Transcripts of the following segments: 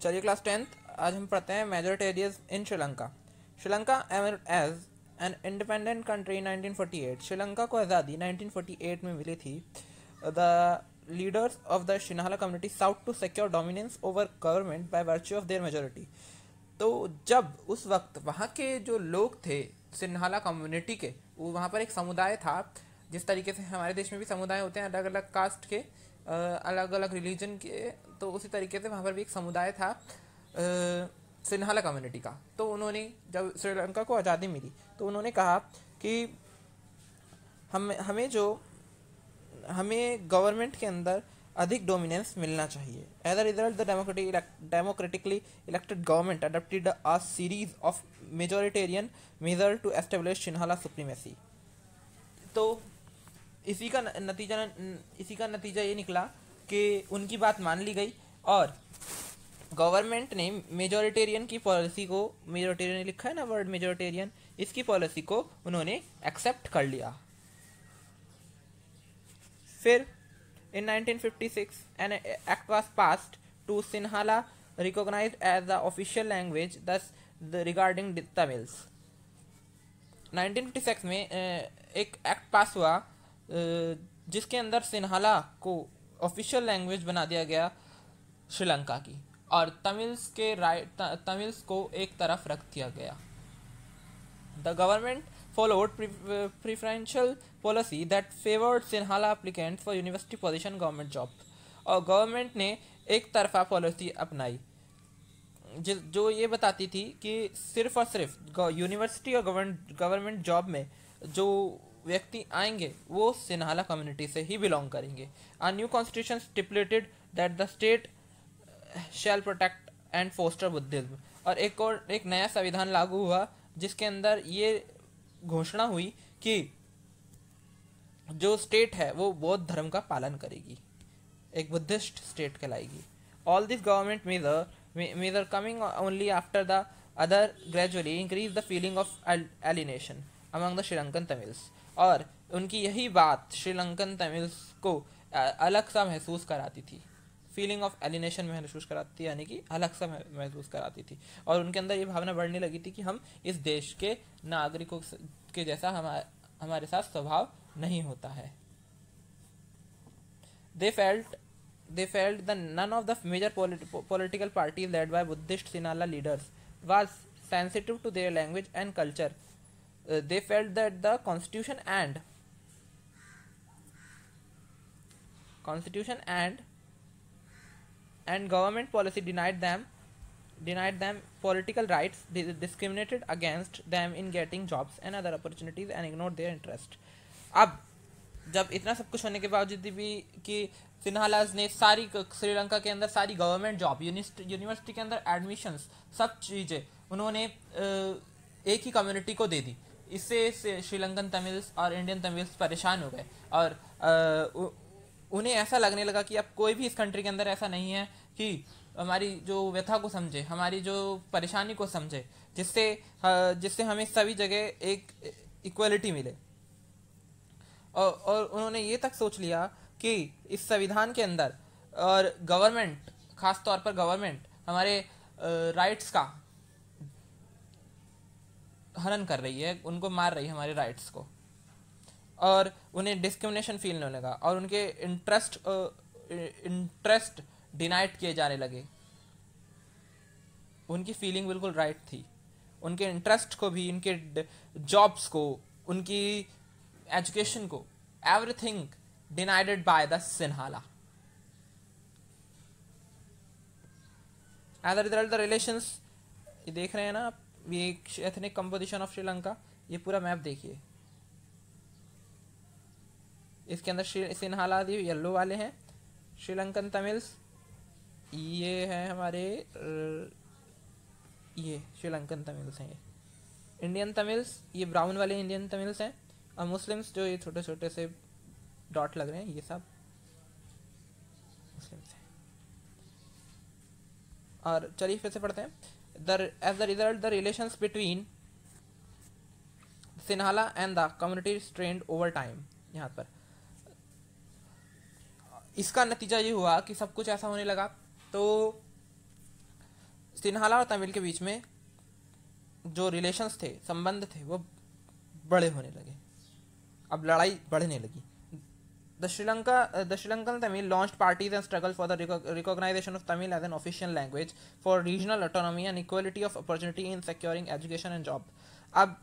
चलिए class 10th आज हम पढ़ते हैं majority areas in Sri Lanka. Sri Lanka as an independent country 1948। Sri Lanka को आज़ादी 1948 में मिली थी। The leaders of the Sinhala community sought to secure dominance over government by virtue of their majority. तो जब उस वक्त वहाँ के जो लोग थे सिन्हाला कम्युनिटी के, वो वहाँ पर एक समुदाय था। जिस तरीके से हमारे देश में भी समुदाय होते हैं अलग अलग कास्ट के, अलग अलग रिलीजन के, तो उसी तरीके से वहाँ पर भी एक समुदाय था सिन्हाला कम्युनिटी का। तो उन्होंने जब श्रीलंका को आज़ादी मिली तो उन्होंने कहा कि हमें गवर्नमेंट के अंदर अधिक डोमिनेंस मिलना चाहिए। As a result the democratically elected government adopted a series of majoritarian measure to establish Sinhala supremacy. तो इसी का नतीजा ये निकला कि उनकी बात मान ली गई और गवर्नमेंट ने मेजोरिटेरियन की पॉलिसी को, मेजोरिटेरियन लिखा है ना वर्ड मेजोरिटेरियन, इसकी पॉलिसी को उन्होंने एक्सेप्ट कर लिया। फिर in 1956 an act was passed to Sinhala recognized as the official language thus regarding Tamils। 1956 में एक एक्ट पास हुआ जिसके अंदर सिन्हाला को ऑफिशियल लैंग्वेज बना दिया गया श्रीलंका की, और तमिल्स को एक तरफ रख दिया गया। The government followed preferential policy that favored Sinhala applicants for university position government job। और गवर्नमेंट ने एक तरफा पॉलिसी अपनाई जो ये बताती थी कि सिर्फ और सिर्फ यूनिवर्सिटी और गवर्नमेंट जॉब में जो व्यक्ति आएंगे वो सिन्हाला कम्युनिटी से ही बिलोंग करेंगे। A new constitution stipulated that the state shall protect and foster Buddhism। और एक नया संविधान लागू हुआ जिसके अंदर ये घोषणा हुई कि जो स्टेट है वो बौद्ध धर्म का पालन करेगी, एक बुद्धिस्ट स्टेट कहलाएगी। All this government measure coming only after the other gradually increase the feeling of alienation among the Sri Lankan Tamils. और उनकी यही बात श्रीलंकन तमिल्स को अलग सा महसूस कराती थी, फीलिंग ऑफ एलिनेशन महसूस कराती, यानी कि अलग सा महसूस कराती थी। और उनके अंदर ये भावना बढ़ने लगी थी कि हम इस देश के नागरिकों के जैसा हमारे साथ स्वभाव नहीं होता है। They felt that none of the major political parties led by Buddhist Sinhala leaders was sensitive to their language and culture। They felt that the constitution and government policy denied them political rights, discriminated against them in getting jobs and other opportunities and ignored their interest। अब जब इतना सब कुछ होने के बावजूद भी कि सिन्हालाज ने सारी श्रीलंका के अंदर सारी गवर्नमेंट जॉब, यूनिवर्सिटी के अंदर एडमिशन्स, सब चीज़ें उन्होंने एक ही कम्युनिटी को दे दी। इससे श्रीलंकन तमिल्स और इंडियन तमिल्स परेशान हो गए और उन्हें ऐसा लगने लगा कि अब कोई भी इस कंट्री के अंदर ऐसा नहीं है कि हमारी जो व्यथा को समझे, हमारी जो परेशानी को समझे, जिससे हमें सभी जगह एक इक्वलिटी मिले। और उन्होंने ये तक सोच लिया कि इस संविधान के अंदर और गवर्नमेंट, खास तौर पर गवर्नमेंट हमारे राइट्स का हनन कर रही है, उनको मार रही है हमारे राइट्स को, और उन्हें डिस्क्रिमिनेशन फील होने लगा और उनके इंटरेस्ट डिनाइड किए जाने लगे। उनकी फीलिंग बिल्कुल राइट थी, उनके इंटरेस्ट को भी, उनके जॉब्स को, उनकी एजुकेशन को, everything denied by the Sinhala. As a result the relations, ये देख रहे हैं ना आप, ये एथनिक कंपोजिशन ऑफ श्रीलंका, ये पूरा मैप देखिए। इसके अंदर सिन्हाला येलो वाले हैं, श्रीलंकन तमिल्स ये हैं हमारे, ये श्रीलंकन तमिल्स हैं, ये इंडियन तमिल्स ये ब्राउन वाले इंडियन तमिल्स हैं, और मुस्लिम्स जो ये छोटे छोटे से डॉट लग रहे हैं ये सब मुस्लिम्स हैं। और चलिए फिर से पढ़ते हैं। As the result the relations between Sinhala and the community strained over time. यहाँ पर इसका नतीजा ये हुआ कि सब कुछ ऐसा होने लगा। तो सिन्हाला और तमिल के बीच में जो रिलेशंस थे, संबंध थे, वो बड़े होने लगे, अब लड़ाई बढ़ने लगी. The Sri Lankan Tamil launched parties and struggled for the recognition of Tamil as an official language for regional autonomy and equality of opportunity in securing education and job. अब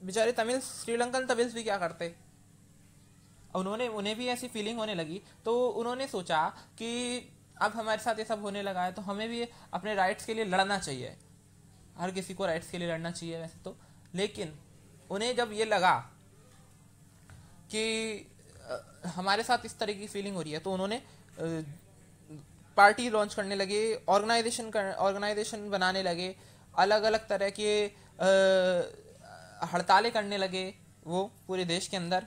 बेचारे तमिल, श्रीलंकन तमिल्स भी क्या करते, उन्हें भी ऐसी फीलिंग होने लगी, तो उन्होंने सोचा कि अब हमारे साथ ये सब होने लगा है तो हमें भी अपने राइट्स के लिए लड़ना चाहिए. हर किसी को राइट्स के लिए लड़ना चाहिए वैसे तो, लेकिन उन्हें जब ये लगा कि हमारे साथ इस तरह की फीलिंग हो रही है, तो उन्होंने पार्टी लॉन्च करने लगे, ऑर्गेनाइजेशन बनाने लगे, अलग अलग तरह के हड़तालें करने लगे वो पूरे देश के अंदर,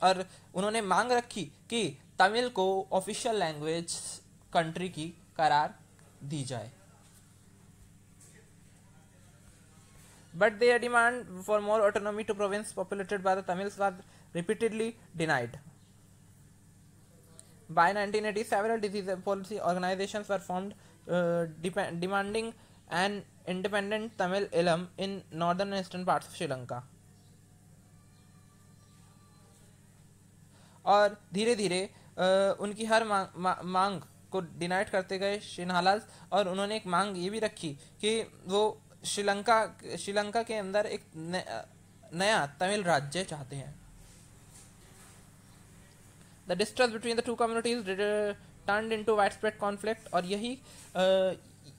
और उन्होंने मांग रखी कि तमिल को ऑफिशियल लैंग्वेज कंट्री की करार दी जाए. But their demand for more autonomy to province populated by the Tamils was repeatedly denied. By 1980, several disease policy organizations were formed demanding an independent Tamil Eelam in northern and eastern parts of Sri Lanka. और धीरे धीरे उनकी हर मांग को denied करते गए Sinhalese, और उन्होंने एक मांग ये भी रखी कि वो श्रीलंका के अंदर एक नया तमिल राज्य चाहते हैं. The distrust between the two communities turned into widespread conflict, और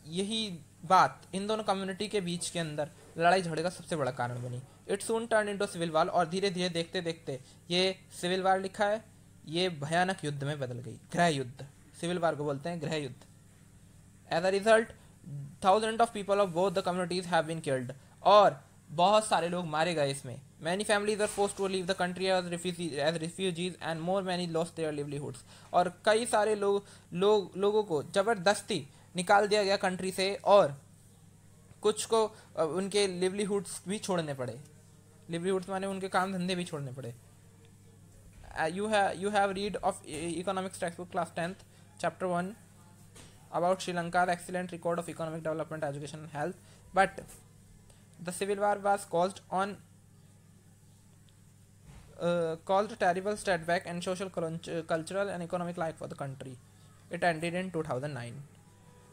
यही बात इन दोनों कम्युनिटी के बीच के अंदर लड़ाई झगड़े का सबसे बड़ा कारण बनी. It soon turned into civil war, और धीरे धीरे देखते देखते ये सिविल वार लिखा है, ये भयानक युद्ध में बदल गई, गृह युद्ध. सिविल वार को बोलते हैं गृह युद्ध. As a result, thousands of people of both the communities have been killed, और बहुत सारे लोग मारे गए इसमें. Many families were forced to leave the country as refugees and many lost their livelihoods. और कई सारे लोगों को जबरदस्ती निकाल दिया गया कंट्री से, और कुछ को उनके लिवलीहुड्स भी छोड़ने पड़े. लिवलीहुड्स माने उनके काम धंधे भी छोड़ने पड़े. You have read of economics textbook class 10th chapter 1 about Sri Lanka's excellent record of economic development, education and health, but the civil war was caused a terrible setback in social, cultural and economic life for the country. It ended in 2009.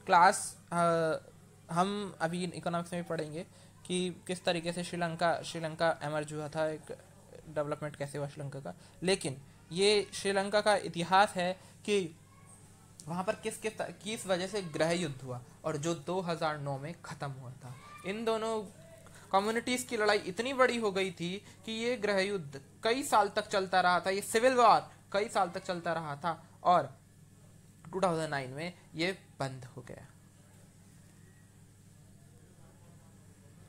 Class हम अभी economics में भी पढ़ेंगे कि किस तरीके से Sri Lanka emerge हुआ था, एक डेवलपमेंट कैसे हुआ श्रीलंका का. लेकिन ये श्रीलंका का इतिहास है कि वहाँ पर किस वजह से गृह युद्ध हुआ, और जो 2009 में ख़त्म हुआ था. इन दोनों कम्युनिटीज़ की लड़ाई इतनी बड़ी हो गई थी कि ये गृह युद्ध कई साल तक चलता रहा था, ये सिविल वार कई साल तक चलता रहा था, और 2009 में ये बंद हो गया.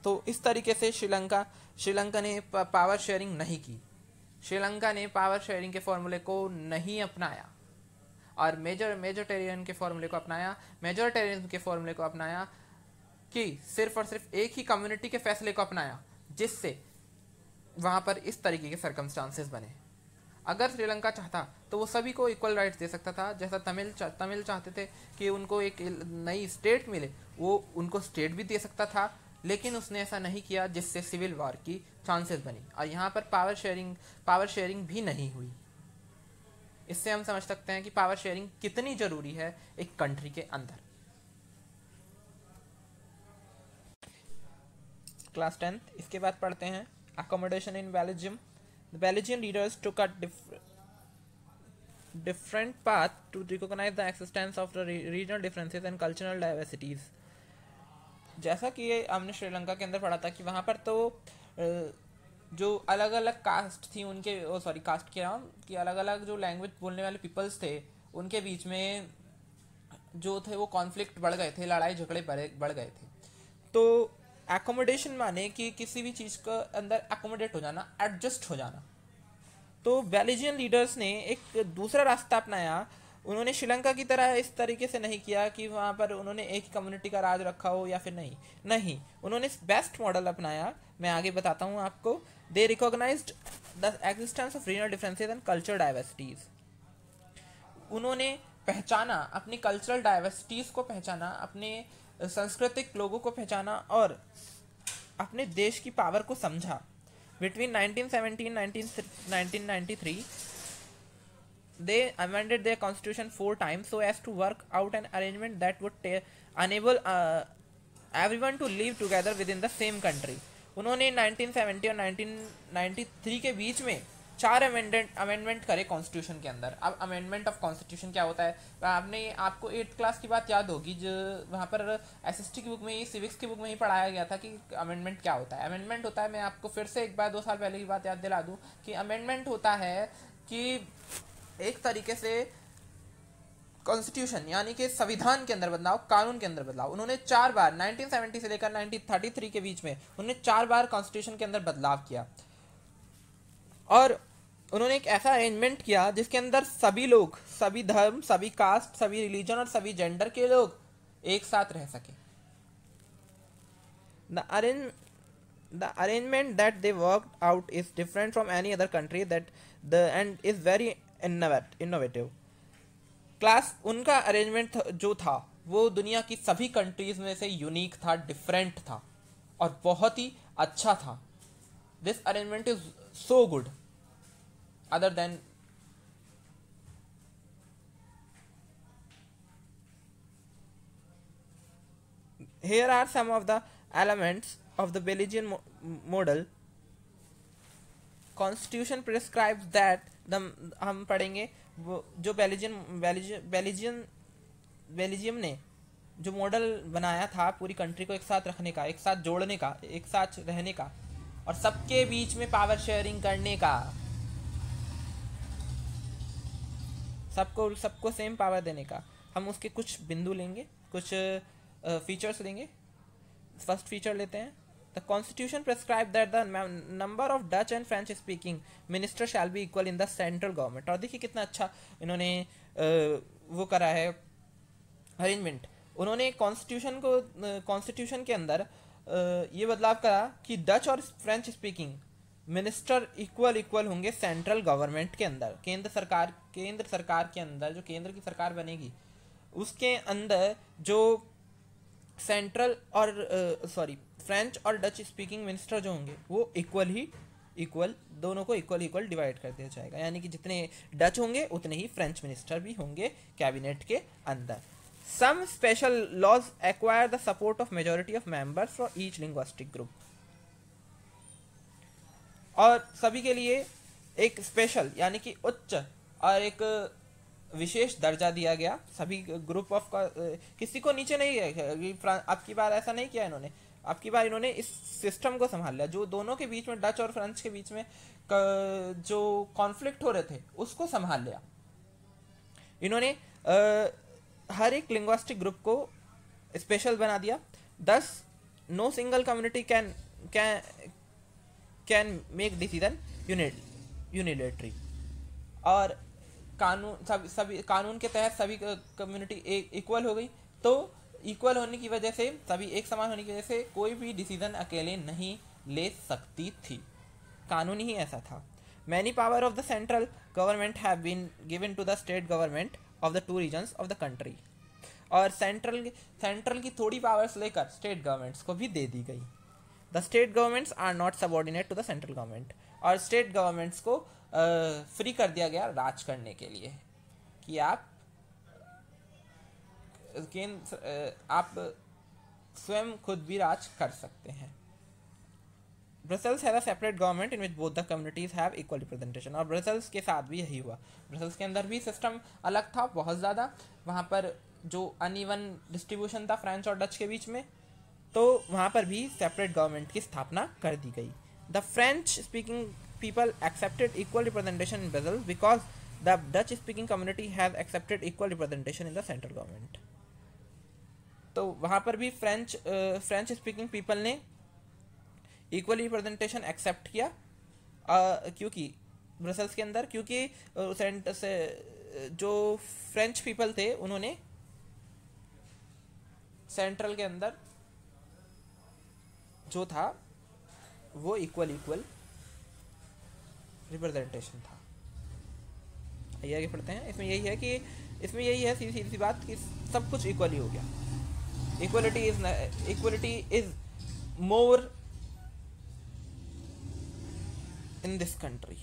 तो इस तरीके से श्रीलंका ने पावर शेयरिंग नहीं की. श्रीलंका ने पावर शेयरिंग के फॉर्मूले को नहीं अपनाया, और मेजोरिटेरियन के फॉर्मूले को अपनाया. मेजोरिटेरियन के फॉर्मूले को अपनाया कि सिर्फ और सिर्फ एक ही कम्युनिटी के फैसले को अपनाया, जिससे वहाँ पर इस तरीके के सर्कमस्टांसेस बने. अगर श्रीलंका चाहता तो वो सभी को इक्वल राइट्स दे सकता था, जैसा तमिल चाहते थे कि उनको एक नई स्टेट मिले, वो उनको स्टेट भी दे सकता था, लेकिन उसने ऐसा नहीं किया, जिससे सिविल वॉर की चांसेस बनी. और यहाँ पर पावर शेयरिंग भी नहीं हुई. इससे हम समझ सकते हैं कि पावर शेयरिंग कितनी जरूरी है एक कंट्री के अंदर. क्लास 10th, इसके बाद पढ़ते हैं accommodation in Belgium. The Belgian leaders took a different path to recognize the existence of the regional differences and cultural diversities. जैसा कि ये हमने श्रीलंका के अंदर पढ़ा था कि वहाँ पर तो जो अलग अलग कास्ट थी उनके कास्ट के नाम कि अलग अलग जो लैंग्वेज बोलने वाले पीपल्स थे, उनके बीच में जो थे वो कॉन्फ्लिक्ट बढ़ गए थे, लड़ाई झगड़े बढ़ गए थे. तो एकोमोडेशन माने कि किसी भी चीज़ के अंदर एकोमोडेट हो जाना, एडजस्ट हो जाना. तो बेल्जियन लीडर्स ने एक दूसरा रास्ता अपनाया. उन्होंने श्रीलंका की तरह इस तरीके से नहीं किया कि वहाँ पर उन्होंने एक ही कम्युनिटी का राज रखा हो या फिर नहीं, उन्होंने बेस्ट मॉडल अपनाया. मैं आगे बताता हूँ आपको. They recognised the existence of regional differences and cultural diversities. उन्होंने पहचाना अपनी कल्चरल डाइवर्सिटीज़ को, पहचाना अपने सांस्कृतिक लोगों को पहचाना और अपने देश की पावर को समझा। Between 1917 and 1993, they amended their constitution 4 times so as to work out an arrangement that would enable everyone to live together within the same country. उन्होंने 1970 और 1993 के बीच में 4 अमेंडमेंट करे कॉन्स्टिट्यूशन के अंदर। अब अमेंडमेंट ऑफ कॉन्स्टिट्यूशन क्या होता है, आपने आपको 8th क्लास की बात याद होगी, जो वहाँ पर एसएसटी की बुक में ही, सिविक्स की बुक में ही पढ़ाया गया था कि अमेंडमेंट क्या होता है। अमेंडमेंट होता है, मैं आपको फिर से एक बार 2 साल पहले की बात याद दिला दूँ कि अमेंडमेंट होता है कि एक तरीके से कॉन्स्टिट्यूशन यानी कि संविधान के अंदर बदलाव, कानून के अंदर बदलाव। उन्होंने 4 बार 1970 से लेकर 1933 के बीच में उन्होंने 4 बार कॉन्स्टिट्यूशन के अंदर बदलाव किया और उन्होंने एक ऐसा अरेंजमेंट किया जिसके अंदर सभी लोग, सभी धर्म, सभी कास्ट, सभी रिलीजन और सभी जेंडर के लोग एक साथ रह सके। The arrangement that they worked out is different from any other country and is very innovative. Class उनका अरेंजमेंट जो था वो दुनिया की सभी कंट्रीज में से यूनिक था, डिफरेंट था और बहुत ही अच्छा था। This arrangement is so good other than here are some of the elements of the Belgian model. Constitution prescribes that हम पढ़ेंगे वो जो बेल्जियम ने जो मॉडल बनाया था पूरी कंट्री को एक साथ रखने का, एक साथ जोड़ने का, एक साथ रहने का और सबके बीच में पावर शेयरिंग करने का, सबको सेम पावर देने का। हम उसके कुछ बिंदु लेंगे, कुछ फीचर्स लेंगे। फर्स्ट फीचर लेते हैं, the constitution prescribe that the number of Dutch and French speaking minister shall be equal in the central government. और देखिए कितना अच्छा इन्होंने वो करा है अरेंजमेंट। उन्होंने कॉन्स्टिट्यूशन के अंदर ये बदलाव करा कि डच और फ्रेंच स्पीकिंग मिनिस्टर इक्वल होंगे सेंट्रल गवर्नमेंट के अंदर। केंद्र सरकार के अंदर जो केंद्र की सरकार बनेगी उसके अंदर जो सेंट्रल और फ्रेंच और डच स्पीकिंग मिनिस्टर जो होंगे वो इक्वल दोनों को इक्वल डिवाइड कर दिया जाएगा। यानी कि जितने डच होंगे उतने ही फ्रेंच मिनिस्टर भी होंगे कैबिनेट के अंदर। Some special laws acquire the support of majority of members for each linguistic group. और सभी के लिए एक स्पेशल यानी कि उच्च और एक विशेष दर्जा दिया गया। सभी ग्रुप ऑफ किसी को नीचे नहीं है। आपकी बार ऐसा नहीं किया इन्होंने, आपकी बार इन्होंने इस सिस्टम को संभाल लिया। जो दोनों के बीच में, डच और फ्रेंच के बीच में जो कॉन्फ्लिक्ट हो रहे थे उसको संभाल लिया इन्होंने। हर एक लिंग्विस्टिक ग्रुप को स्पेशल बना दिया। Thus no single community can make decision unilaterally. और सभी कानून के तहत सभी कम्युनिटी इक्वल हो गई। तो इक्वल होने की वजह से, सभी एक समान होने की वजह से कोई भी डिसीजन अकेले नहीं ले सकती थी। कानून ही ऐसा था। Many power of the central government have been given to the state government of the 2 regions of the country. और सेंट्रल की थोड़ी पावर्स लेकर स्टेट गवर्नमेंट्स को भी दे दी गई। The state governments are not subordinate to the central government. और स्टेट गवर्नमेंट्स को फ्री कर दिया गया राज करने के लिए कि आप स्वयं खुद भी राज कर सकते हैं। Brussels have a separate government in which both the communities have equal representation. और ब्रसेल्स के साथ भी यही हुआ। ब्रसेल्स के अंदर भी सिस्टम अलग था बहुत ज़्यादा। वहाँ पर जो अनइवन डिस्ट्रीब्यूशन था फ्रेंच और डच के बीच में, तो वहाँ पर भी सेपरेट गवर्नमेंट की स्थापना कर दी गई। The French speaking people accepted equal representation in Brussels because the Dutch speaking community has accepted equal representation in the central government. तो वहाँ पर भी फ्रेंच स्पीकिंग पीपल ने इक्वल रिप्रेजेंटेशन एक्सेप्ट किया क्योंकि ब्रसेल्स के अंदर, क्योंकि जो फ्रेंच पीपल थे उन्होंने सेंट्रल के अंदर जो था वो इक्वल रिप्रेजेंटेशन था। आइए आगे पढ़ते हैं। इसमें यही है सीधी सी बात कि सब कुछ इक्वली हो गया। Equality is more in this country.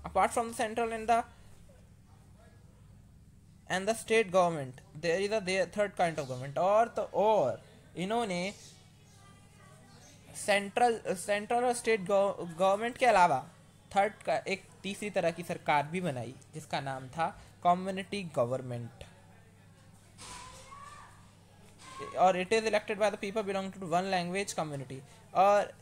Apart from the central and the state government, there is a third kind of government, और इन्होंने सेंट्रल और स्टेट गवर्नमेंट के अलावा थर्ड का एक तीसरी तरह की सरकार भी बनाई, जिसका नाम था कम्युनिटी गवर्नमेंट, और it is elected by the people belonging to one language community. और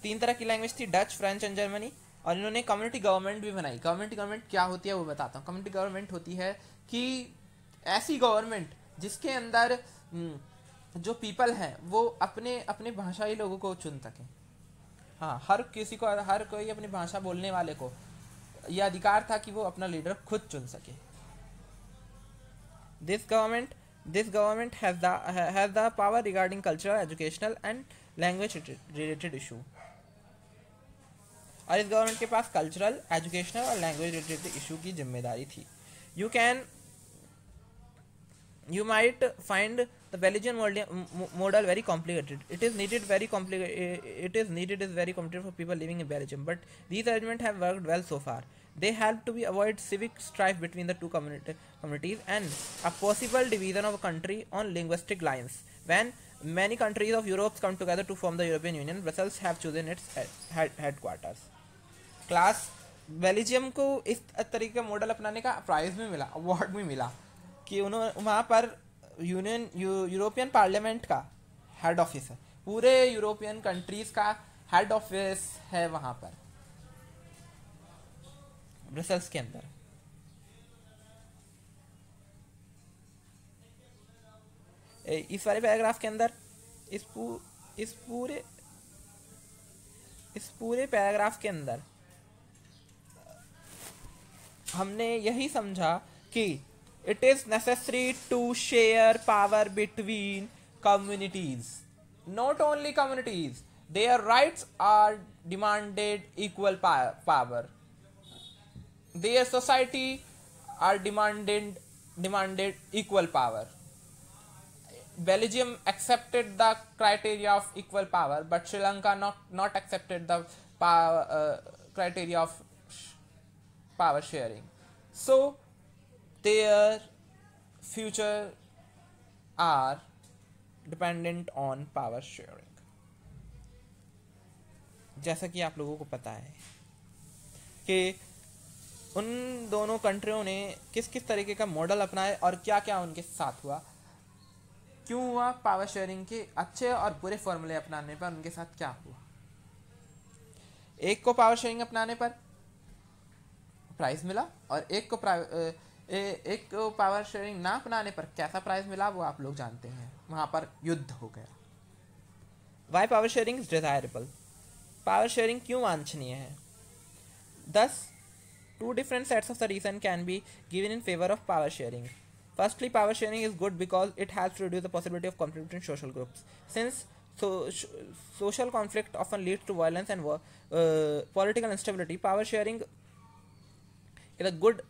तीन तरह की लैंग्वेज थी, डच, फ्रेंच एंड जर्मनी। और इन्होंने कम्युनिटी गवर्नमेंट भी बनाई। कम्युनिटी गवर्नमेंट क्या होती है वो बताता हूँ। कम्युनिटी गवर्नमेंट होती है कि ऐसी गवर्नमेंट जिसके अंदर जो पीपल हैं वो अपने अपने भाषाई लोगों को चुन सकें। हाँ, हर कोई अपनी भाषा बोलने वाले को यह अधिकार था कि वो अपना लीडर खुद चुन सके। This government has the power regarding cultural, educational and language related issue। और इस गवर्नमेंट के पास कल्चरल, एजुकेशनल और लैंग्वेज रिलेटेड इशू की जिम्मेदारी थी। You might find the Belgian model very complicated. It is needed very complicated for people living in Belgium, but these arrangements have worked well so far. They help to avoid civic strife between the two communities and a possible division of a country on linguistic lines. When many countries of Europe come together to form the European Union, Brussels have chosen its headquarters. Class Belgium को इस तरीके का model अपनाने का prize भी मिला, award भी मिला कि उन्होंने वहाँ पर यूरोपियन पार्लियामेंट का हेड ऑफिस है, पूरे यूरोपियन कंट्रीज का हेड ऑफिस है वहाँ पर ब्रसेल्स के अंदर। इस वाले पैराग्राफ के अंदर इस पूरे पैराग्राफ के अंदर हमने यही समझा कि it is necessary to share power between communities. Not only communities, their rights are demanded equal power. Their society are demanded equal power. Belgium accepted the criteria of equal power, but Sri Lanka not accepted the criteria of power sharing. So their future are dependent on power sharing। जैसा कि आप लोगों को पता है कि उन दोनों कंट्रियों ने किस किस तरीके का मॉडल अपनाया और क्या क्या उनके साथ हुआ, क्यों हुआ, पावर शेयरिंग के अच्छे और बुरे फॉर्मूले अपनाने पर उनके साथ क्या हुआ। एक को पावर शेयरिंग अपनाने पर प्राइज मिला और एक को पावर शेयरिंग ना अपनाने पर कैसा प्राइज मिला वो आप लोग जानते हैं, वहां पर युद्ध हो गया। Why power sharing is desirable, power sharing क्यों वांछनीय है। Thus, two different sets of the reason can be given in favor of power sharing. Firstly, power sharing is good because it helps to reduce the possibility of conflict between social groups. Since social conflict often leads to violence and political instability, power sharing is a good